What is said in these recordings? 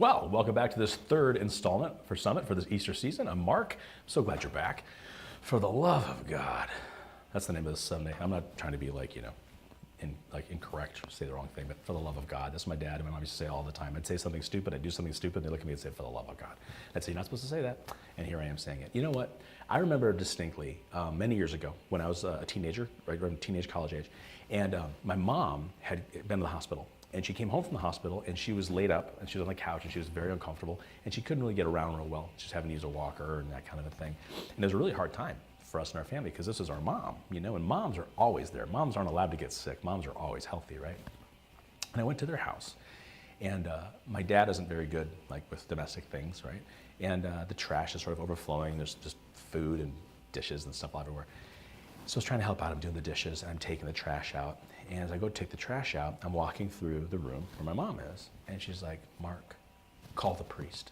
Well, welcome back to this third installment for Summit for this Easter season. I'm Mark. I'm so glad you're back. For the love of God. That's the name of this Sunday. I'm not trying to be incorrect, say the wrong thing, but for the love of God. That's what my dad and my mom used to say all the time. I'd say something stupid, I'd do something stupid, and they look at me and say, for the love of God. I'd say, you're not supposed to say that. And here I am saying it. You know what? I remember distinctly many years ago when I was a teenager, right around teenage college age, and my mom had been to the hospital. And she came home from the hospital and she was laid up and she was on the couch and she was very uncomfortable and she couldn't really get around real well. She was having to use a walker and that kind of a thing. And it was a really hard time for us and our family because this is our mom, you know, and moms are always there. Moms aren't allowed to get sick. Moms are always healthy, right? And I went to their house and my dad isn't very good like with domestic things, right? And the trash is sort of overflowing. There's just food and dishes and stuff everywhere. So I was trying to help out. I'm doing the dishes and I'm taking the trash out. And as I go take the trash out, I'm walking through the room where my mom is. And she's like, Mark, call the priest.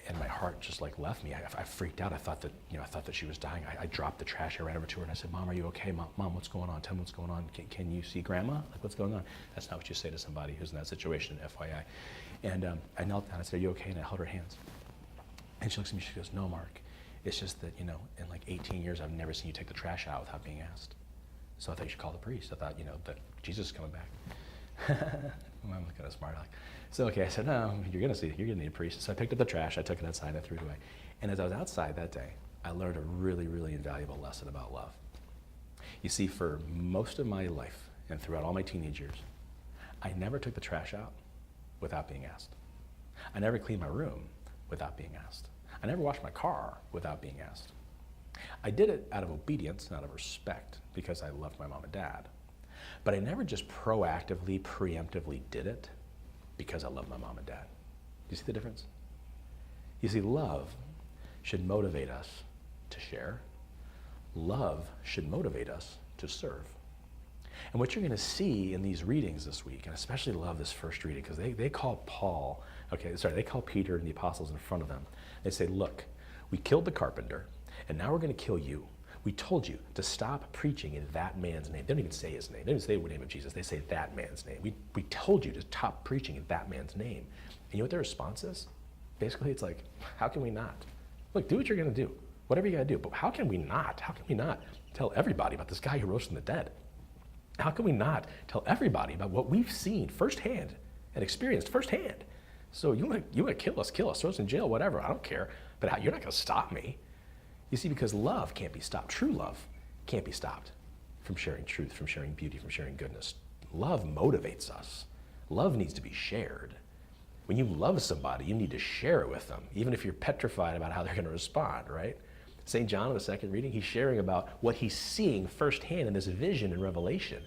And my heart just like left me. I freaked out. I thought that she was dying. I dropped the trash. I ran over to her and I said, Mom, are you okay? Mom, what's going on? Tell me what's going on. Can you see Grandma? Like, what's going on? That's not what you say to somebody who's in that situation, FYI. And I knelt down. I said, are you okay? And I held her hands. And she looks at me. She goes, no, Mark. It's just that, in like 18 years, I've never seen you take the trash out without being asked. So I thought you should call the priest. I thought, that Jesus is coming back. I'm kind of smart. So, okay, I said, no, you're going to need a priest. So I picked up the trash. I took it outside. I threw it away. And as I was outside that day, I learned a really, really invaluable lesson about love. You see, for most of my life and throughout all my teenage years, I never took the trash out without being asked. I never cleaned my room without being asked. I never washed my car without being asked. I did it out of obedience and out of respect because I loved my mom and dad. But I never just proactively, preemptively did it because I love my mom and dad. Do you see the difference? You see, love should motivate us to share. Love should motivate us to serve. And what you're going to see in these readings this week, and especially love this first reading, because they call they call Peter and the apostles in front of them. They say, look, we killed the carpenter, and now we're going to kill you. We told you to stop preaching in that man's name. They don't even say his name. They don't even say the name of Jesus. They say that man's name. We told you to stop preaching in that man's name. And you know what their response is? Basically, it's like, how can we not? Look, do what you're going to do. Whatever you got to do. But how can we not? How can we not tell everybody about this guy who rose from the dead? How can we not tell everybody about what we've seen firsthand and experienced firsthand? So you want to kill us, throw us in jail, whatever. I don't care. But you're not going to stop me. You see, because love can't be stopped. True love can't be stopped from sharing truth, from sharing beauty, from sharing goodness. Love motivates us. Love needs to be shared. When you love somebody, you need to share it with them, even if you're petrified about how they're going to respond, right? St. John in the second reading, he's sharing about what he's seeing firsthand in this vision and revelation.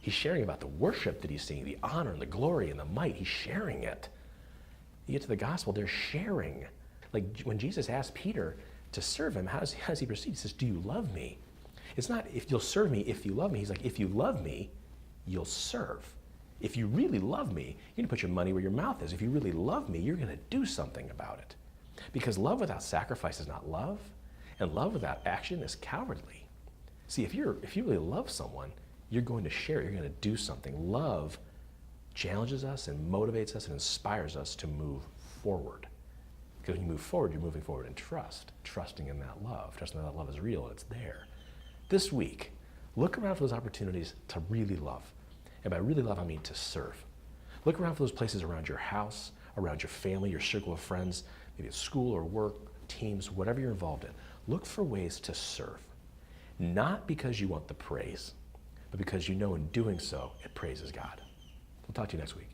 He's sharing about the worship that he's seeing, the honor and the glory and the might. He's sharing it. You get to the gospel, they're sharing. Like when Jesus asked Peter to serve him, how does he proceed? He says, do you love me? It's not if you'll serve me, if you love me. He's like, if you love me, you'll serve. If you really love me, you're going to put your money where your mouth is. If you really love me, you're going to do something about it. Because love without sacrifice is not love, and love without action is cowardly. See, if you really love someone, you're going to share, you're going to do something. Love challenges us and motivates us and inspires us to move forward. Because when you move forward, you're moving forward in trust, trusting in that love, trusting that love is real and it's there. This week, look around for those opportunities to really love. And by really love, I mean to serve. Look around for those places around your house, around your family, your circle of friends, maybe at school or work, teams, whatever you're involved in. Look for ways to serve. Not because you want the praise, but because you know in doing so, it praises God. We'll talk to you next week.